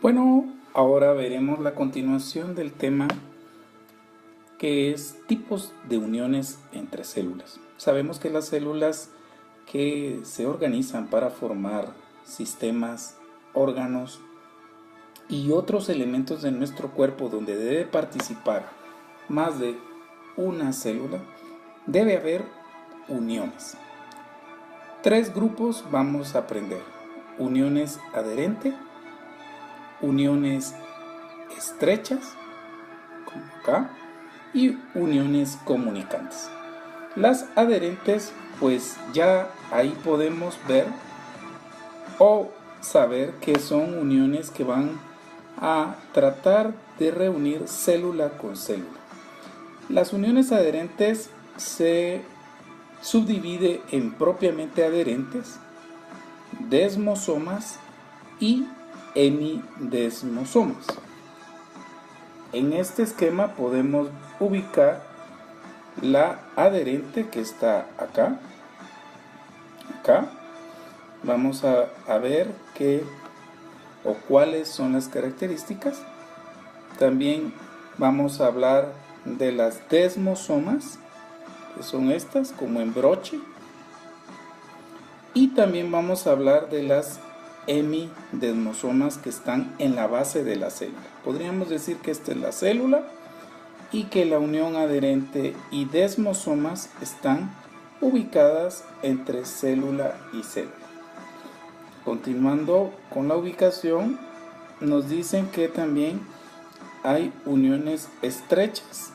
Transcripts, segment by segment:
Bueno, ahora veremos la continuación del tema que es tipos de uniones entre células. Sabemos que las células que se organizan para formar sistemas, órganos y otros elementos de nuestro cuerpo donde debe participar más de una célula, debe haber uniones. 3 grupos vamos a aprender: uniones adherentes, uniones estrechas, como acá, y uniones comunicantes. Las adherentes, pues ya ahí podemos ver o saber que son uniones que van a tratar de reunir célula con célula. Las uniones adherentes se subdivide en propiamente adherentes, desmosomas y hemidesmosomas. En este esquema podemos ubicar la adherente que está acá. Vamos a ver qué o cuáles son las características. También vamos a hablar de las desmosomas, que son estas, como en broche. Y también vamos a hablar de las hemidesmosomas que están en la base de la célula. Podríamos decir que esta es la célula y que la unión adherente y desmosomas están ubicadas entre célula y célula. Continuando con la ubicación, nos dicen que también hay uniones estrechas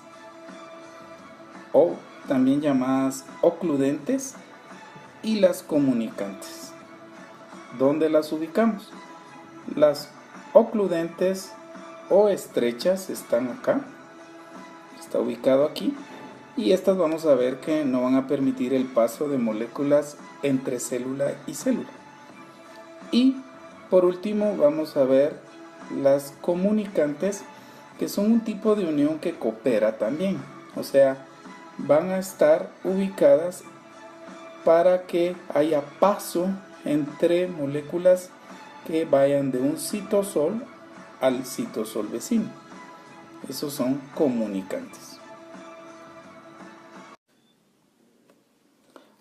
o también llamadas ocludentes y las comunicantes. ¿Dónde las ubicamos? Las ocludentes o estrechas están acá, está ubicado aquí, y estas vamos a ver que no van a permitir el paso de moléculas entre célula y célula. Y por último vamos a ver las comunicantes, que son un tipo de unión que coopera también, o sea, van a estar ubicadas para que haya paso entre moléculas que vayan de un citosol al citosol vecino. Esos son comunicantes.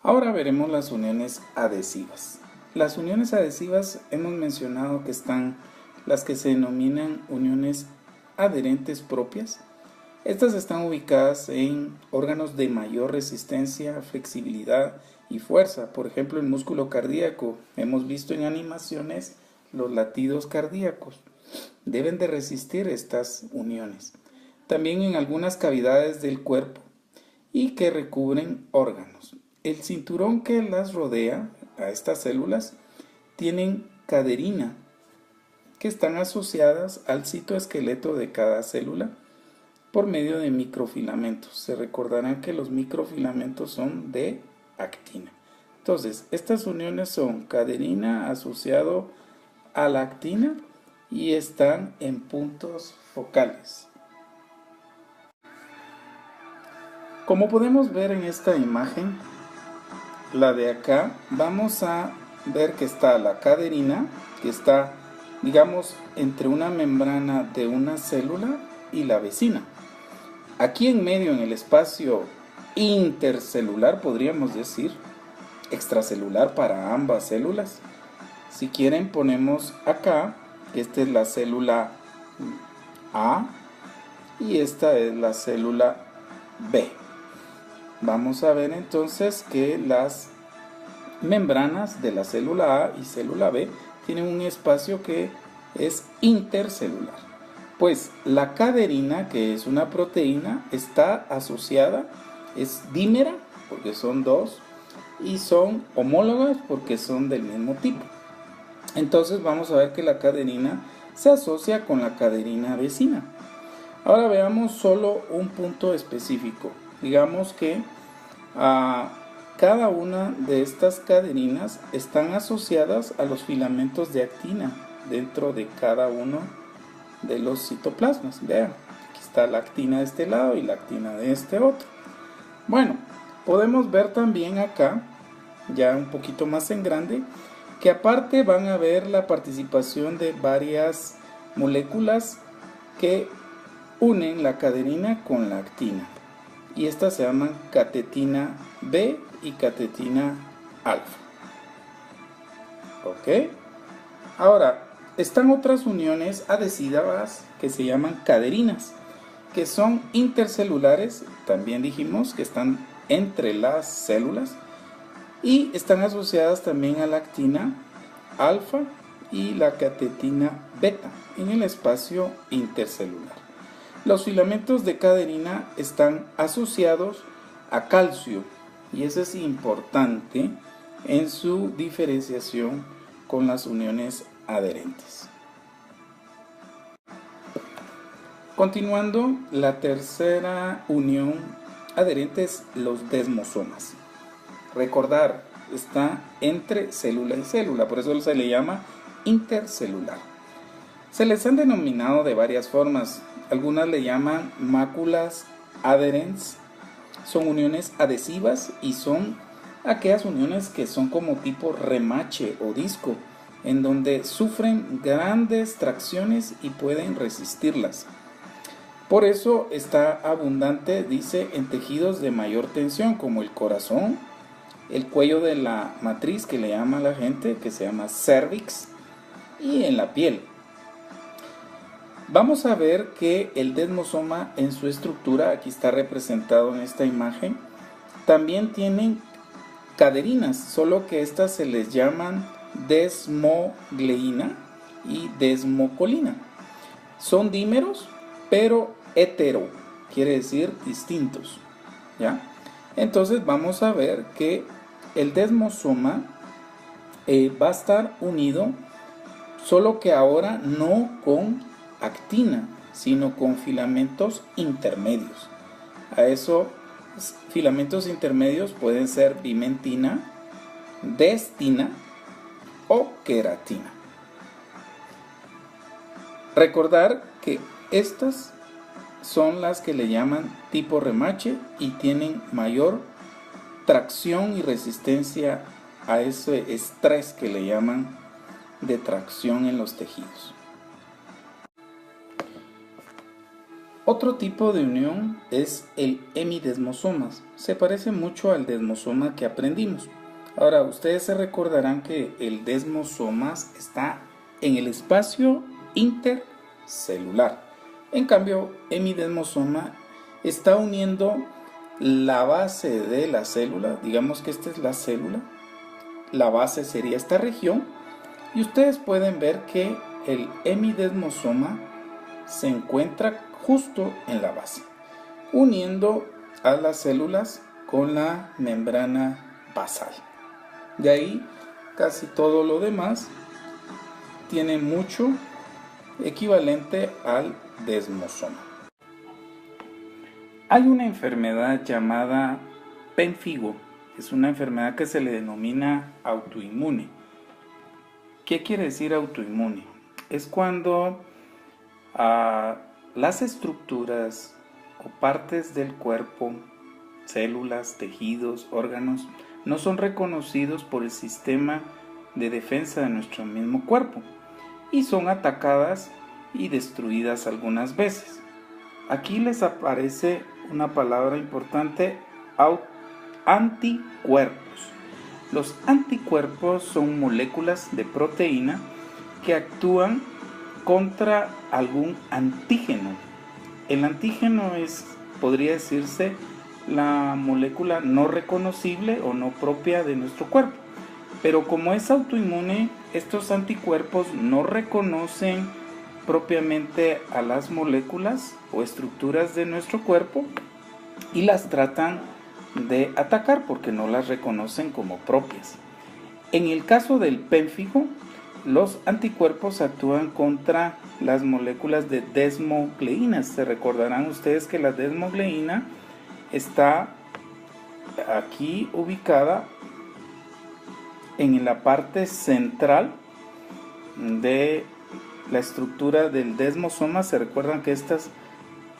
Ahora veremos las uniones adhesivas. Las uniones adhesivas hemos mencionado que están las que se denominan uniones adherentes propias. Estas están ubicadas en órganos de mayor resistencia, flexibilidad y fuerza. Por ejemplo, el músculo cardíaco. Hemos visto en animaciones los latidos cardíacos. Deben de resistir estas uniones. También en algunas cavidades del cuerpo y que recubren órganos. El cinturón que las rodea a estas células tienen caderina, que están asociadas al citoesqueleto de cada célula por medio de microfilamentos. Se recordarán que los microfilamentos son de actina. Entonces, estas uniones son caderina asociado a la actina y están en puntos focales. Como podemos ver en esta imagen, la de acá, vamos a ver que está la caderina, que está, digamos, entre una membrana de una célula y la vecina. Aquí en medio, en el espacio intercelular, podríamos decir, extracelular para ambas células. Si quieren, ponemos acá, que esta es la célula A y esta es la célula B. Vamos a ver entonces que las membranas de la célula A y célula B tienen un espacio que es intercelular. Pues la caderina, que es una proteína, está asociada, es dímera porque son dos y son homólogas porque son del mismo tipo. Entonces vamos a ver que la caderina se asocia con la caderina vecina. Ahora veamos solo un punto específico. Digamos que cada una de estas caderinas están asociadas a los filamentos de actina dentro de cada uno de los citoplasmas. Vean, aquí está la actina de este lado y la actina de este otro. Bueno, podemos ver también acá, ya un poquito más en grande, que aparte van a ver la participación de varias moléculas que unen la caderina con la actina. Y estas se llaman catetina B y catetina alfa. ¿Ok? Ahora, están otras uniones adhesivas que se llaman caderinas, que son intercelulares, también dijimos que están entre las células, y están asociadas también a la actina alfa y la catetina beta en el espacio intercelular. Los filamentos de caderina están asociados a calcio, y eso es importante en su diferenciación con las uniones adherentes. Continuando, la tercera unión adherente es los desmosomas. Recordar, está entre célula y célula, por eso se le llama intercelular. Se les han denominado de varias formas. Algunas le llaman máculas adherentes. Son uniones adhesivas y son aquellas uniones que son como tipo remache o disco, en donde sufren grandes tracciones y pueden resistirlas. Por eso está abundante, dice, en tejidos de mayor tensión como el corazón, el cuello de la matriz, que le llama la gente, que se llama cervix, y en la piel. Vamos a ver que el desmosoma en su estructura, aquí está representado en esta imagen, también tienen caderinas, solo que estas se les llaman desmogleína y desmocolina. Son dímeros, pero hetero, quiere decir distintos, ¿ya? Entonces vamos a ver que el desmosoma va a estar unido, solo que ahora no con actina, sino con filamentos intermedios. A eso, filamentos intermedios pueden ser bimentina, destina o queratina. Recordar que estas son las que le llaman tipo remache y tienen mayor tracción y resistencia a ese estrés que le llaman de tracción en los tejidos. Otro tipo de unión es el hemidesmosoma. Se parece mucho al desmosoma que aprendimos. Ahora, ustedes se recordarán que el desmosoma está en el espacio intercelular. En cambio, hemidesmosoma está uniendo la base de la célula. Digamos que esta es la célula. La base sería esta región. Y ustedes pueden ver que el hemidesmosoma se encuentra justo en la base, uniendo a las células con la membrana basal. De ahí, casi todo lo demás tiene mucho equivalente al desmosoma. Hay una enfermedad llamada pemphigo. Es una enfermedad que se le denomina autoinmune. ¿Qué quiere decir autoinmune? Es cuando las estructuras o partes del cuerpo, células, tejidos, órganos, no son reconocidos por el sistema de defensa de nuestro mismo cuerpo y son atacadas y destruidas algunas veces. Aquí les aparece una palabra importante: anticuerpos. Los anticuerpos son moléculas de proteína que actúan contra algún antígeno. El antígeno podría decirse, la molécula no reconocible o no propia de nuestro cuerpo. Pero como es autoinmune, estos anticuerpos no reconocen propiamente a las moléculas o estructuras de nuestro cuerpo y las tratan de atacar porque no las reconocen como propias. En el caso del pénfigo, los anticuerpos actúan contra las moléculas de desmogleínas. Se recordarán ustedes que la desmogleína está aquí ubicada en la parte central de la estructura del desmosoma. Se recuerdan que estas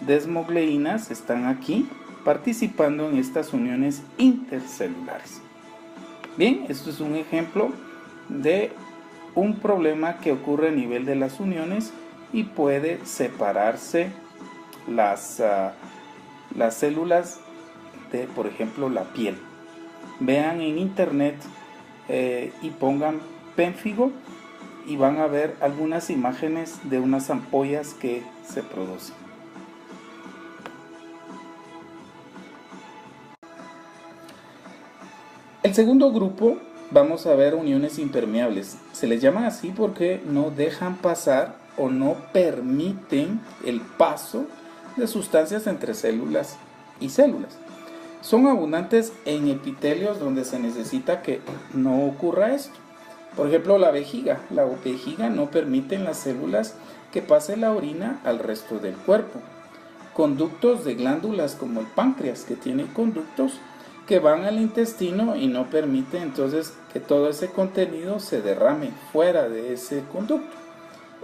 desmogleínas están aquí participando en estas uniones intercelulares. Bien, esto es un ejemplo de un problema que ocurre a nivel de las uniones y puede separarse las células de, por ejemplo, la piel. Vean en internet y pongan pénfigo y van a ver algunas imágenes de unas ampollas que se producen. El segundo grupo vamos a ver uniones impermeables. Se les llama así porque no dejan pasar o no permiten el paso de sustancias entre células y células. Son abundantes en epitelios donde se necesita que no ocurra esto. Por ejemplo, la vejiga. La vejiga no permite en las células que pase la orina al resto del cuerpo. Conductos de glándulas como el páncreas, que tiene conductos que van al intestino y no permite entonces que todo ese contenido se derrame fuera de ese conducto.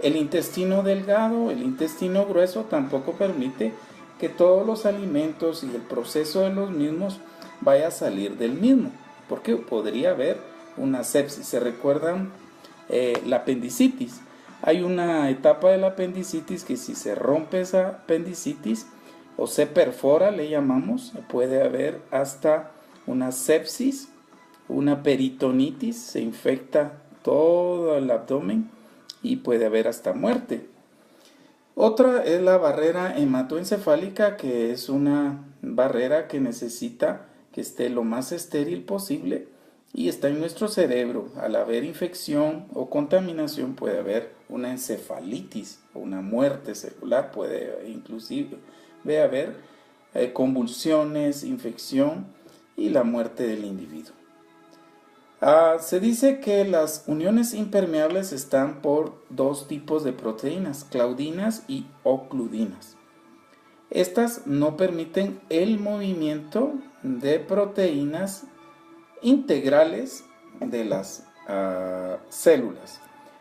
El intestino delgado, el intestino grueso tampoco permite que todos los alimentos y el proceso de los mismos vaya a salir del mismo, porque podría haber una sepsis. ¿Se recuerdan la apendicitis? Hay una etapa de la apendicitis que si se rompe esa apendicitis o se perfora, le llamamos, puede haber hasta una sepsis, una peritonitis, se infecta todo el abdomen y puede haber hasta muerte. Otra es la barrera hematoencefálica, que es una barrera que necesita que esté lo más estéril posible y está en nuestro cerebro. Al haber infección o contaminación puede haber una encefalitis o una muerte celular, puede inclusive haber convulsiones, infección y la muerte del individuo. Se dice que las uniones impermeables están por dos tipos de proteínas, claudinas y ocludinas. Estas no permiten el movimiento de proteínas integrales de las células.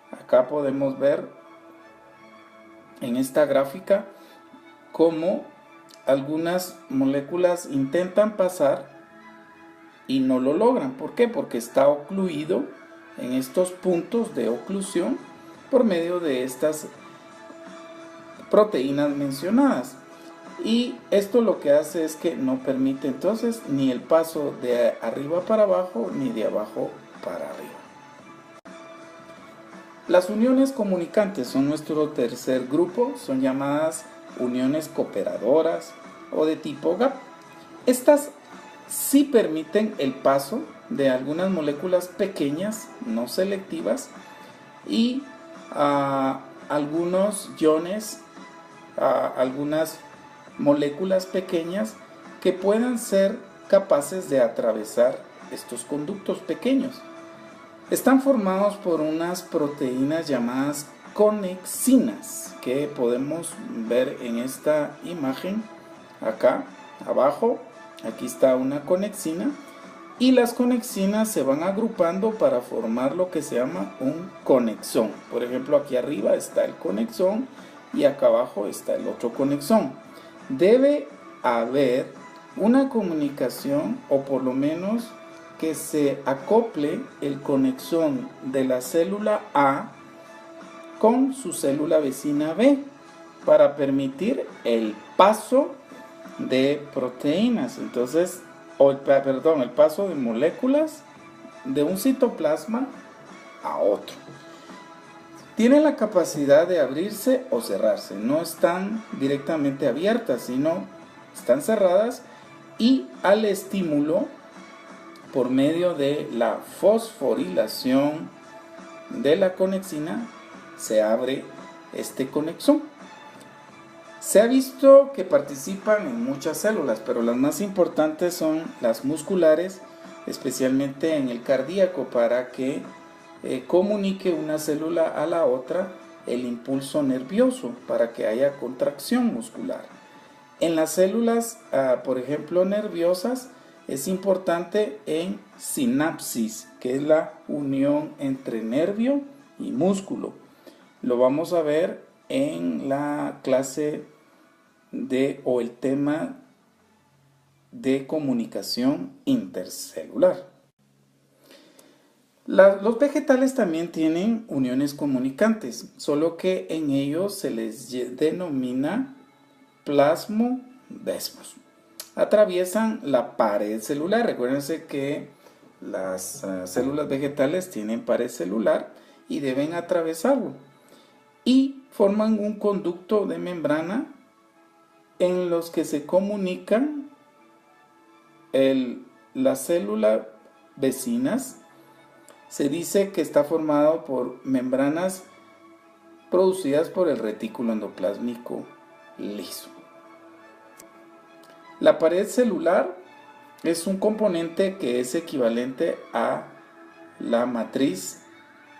Acá podemos ver en esta gráfica cómo algunas moléculas intentan pasar y no lo logran. ¿Por qué? Porque está ocluido en estos puntos de oclusión por medio de estas proteínas mencionadas. Y esto lo que hace es que no permite entonces ni el paso de arriba para abajo ni de abajo para arriba. Las uniones comunicantes son nuestro tercer grupo, son llamadas uniones cooperadoras o de tipo GAP. Estas sí permiten el paso de algunas moléculas pequeñas, no selectivas, y algunos iones, algunas moléculas pequeñas que puedan ser capaces de atravesar estos conductos pequeños. Están formados por unas proteínas llamadas conexinas, que podemos ver en esta imagen acá abajo. Aquí está una conexina y las conexinas se van agrupando para formar lo que se llama un conexón. Por ejemplo, aquí arriba está el conexón y acá abajo está el otro conexón. Debe haber una comunicación, o por lo menos que se acople el conexón de la célula A con su célula vecina B para permitir el paso de proteínas, entonces, el paso de moléculas de un citoplasma a otro. Tienen la capacidad de abrirse o cerrarse, no están directamente abiertas, sino están cerradas, y al estímulo por medio de la fosforilación de la conexina se abre este conexón. Se ha visto que participan en muchas células, pero las más importantes son las musculares, especialmente en el cardíaco, para que comunique una célula a la otra el impulso nervioso, para que haya contracción muscular. En las células, por ejemplo, nerviosas, es importante en sinapsis, que es la unión entre nervio y músculo. Lo vamos a ver en la clase o el tema de comunicación intercelular. Los vegetales también tienen uniones comunicantes, solo que en ellos se les denomina plasmodesmos. Atraviesan la pared celular. Recuérdense que las células vegetales tienen pared celular y deben atravesarlo. Y forman un conducto de membrana en los que se comunican las células vecinas. Se dice que está formado por membranas producidas por el retículo endoplásmico liso. La pared celular es un componente que es equivalente a la matriz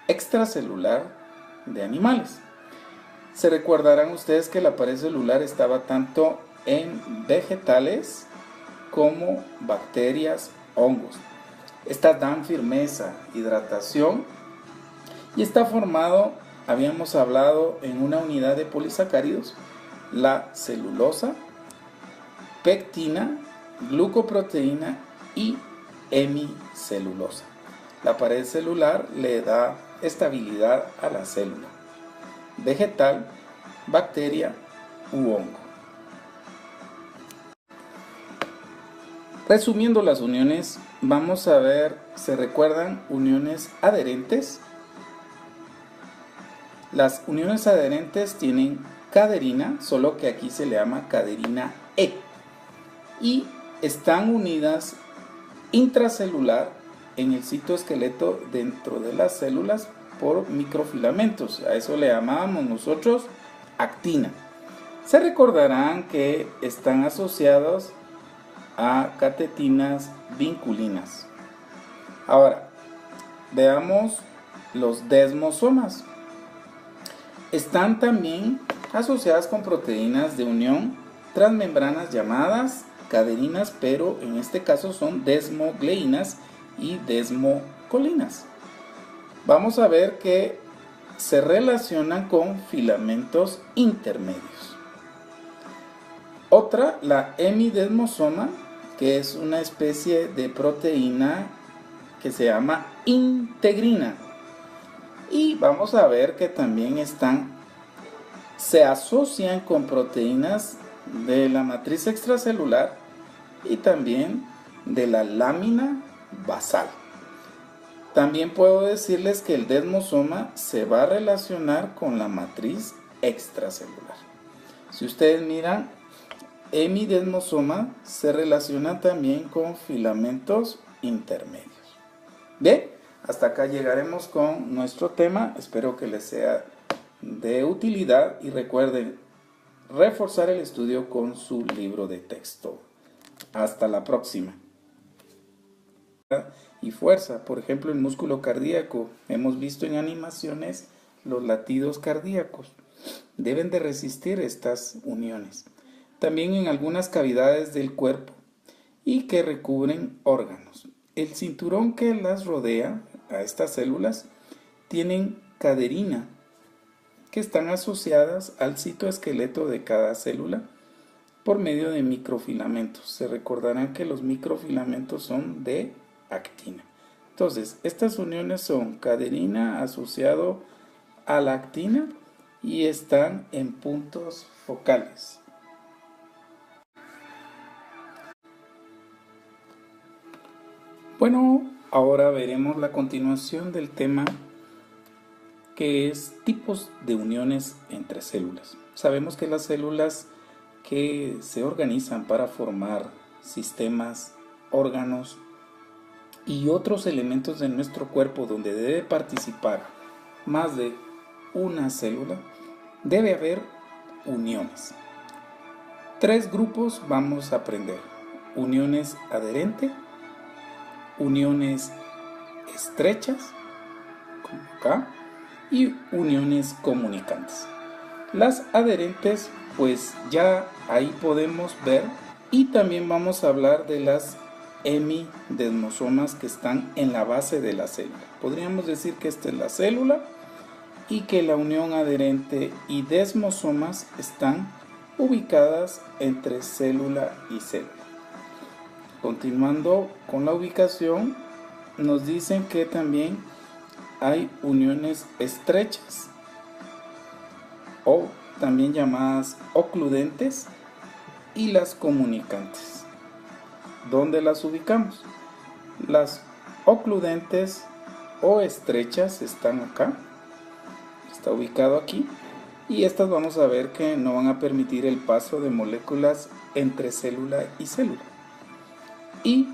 extracelular de animales. Se recordarán ustedes que la pared celular estaba tanto en vegetales como bacterias, hongos. Estas dan firmeza, hidratación y está formado, habíamos hablado, en una unidad de polisacáridos, la celulosa, pectina, glucoproteína y hemicelulosa. La pared celular le da estabilidad a la célula vegetal, bacteria u hongo. Resumiendo las uniones, vamos a ver, ¿se recuerdan uniones adherentes? Las uniones adherentes tienen caderina, solo que aquí se le llama caderina E, y están unidas intracelular en el citoesqueleto dentro de las células por microfilamentos. A eso le llamábamos nosotros actina. Se recordarán que están asociados a catetinas vinculinas. Ahora, veamos los desmosomas. Están también asociadas con proteínas de unión transmembranas llamadas caderinas, pero en este caso son desmogleínas y desmocolinas. Vamos a ver que se relacionan con filamentos intermedios. Otra, la hemidesmosoma, que es una especie de proteína que se llama integrina. Y vamos a ver que también se asocian con proteínas de la matriz extracelular y también de la lámina basal. También puedo decirles que el desmosoma se va a relacionar con la matriz extracelular. Si ustedes miran, hemidesmosoma se relaciona también con filamentos intermedios. Bien, hasta acá llegaremos con nuestro tema. Espero que les sea de utilidad y recuerden reforzar el estudio con su libro de texto. Hasta la próxima. Y fuerza, por ejemplo, el músculo cardíaco. Hemos visto en animaciones los latidos cardíacos. Deben de resistir estas uniones. También en algunas cavidades del cuerpo y que recubren órganos. El cinturón que las rodea a estas células tienen caderina, que están asociadas al citoesqueleto de cada célula por medio de microfilamentos. Se recordarán que los microfilamentos son de actina. Entonces, estas uniones son caderina asociado a la actina y están en puntos focales. Bueno, ahora veremos la continuación del tema que es tipos de uniones entre células. Sabemos que las células que se organizan para formar sistemas, órganos y otros elementos de nuestro cuerpo donde debe participar más de una célula, debe haber uniones. 3 grupos vamos a aprender: uniones adherentes, uniones estrechas, como acá, y uniones comunicantes. Las adherentes, pues ya ahí podemos ver, y también vamos a hablar de las hemidesmosomas que están en la base de la célula. Podríamos decir que esta es la célula y que la unión adherente y desmosomas están ubicadas entre célula y célula. Continuando con la ubicación, nos dicen que también hay uniones estrechas o también llamadas ocludentes y las comunicantes. ¿Dónde las ubicamos? Las ocludentes o estrechas están acá, está ubicado aquí, y estas vamos a ver que no van a permitir el paso de moléculas entre célula y célula. Y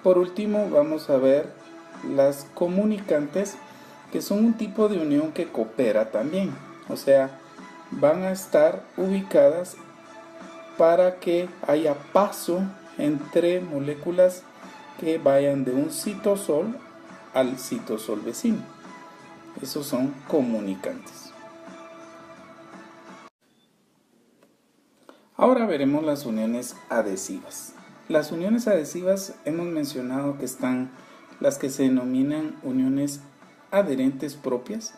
por último vamos a ver las comunicantes, que son un tipo de unión que coopera también, o sea, van a estar ubicadas para que haya paso entre moléculas que vayan de un citosol al citosol vecino. Esos son comunicantes. Ahora veremos las uniones adhesivas. Las uniones adhesivas hemos mencionado que están las que se denominan uniones adherentes propias.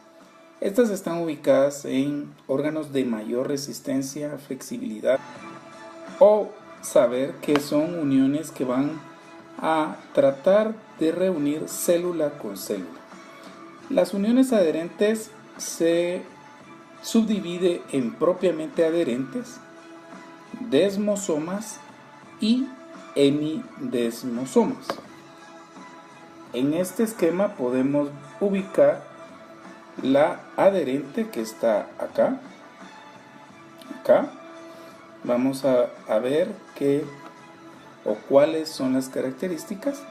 Estas están ubicadas en órganos de mayor resistencia, flexibilidad, o saber que son uniones que van a tratar de reunir célula con célula. Las uniones adherentes se subdivide en propiamente adherentes, desmosomas y hemidesmosomas. En este esquema podemos ubicar la adherente que está acá. Vamos a ver qué o cuáles son las características.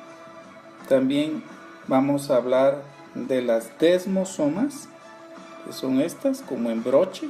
También vamos a hablar de las desmosomas, que son estas como en broche,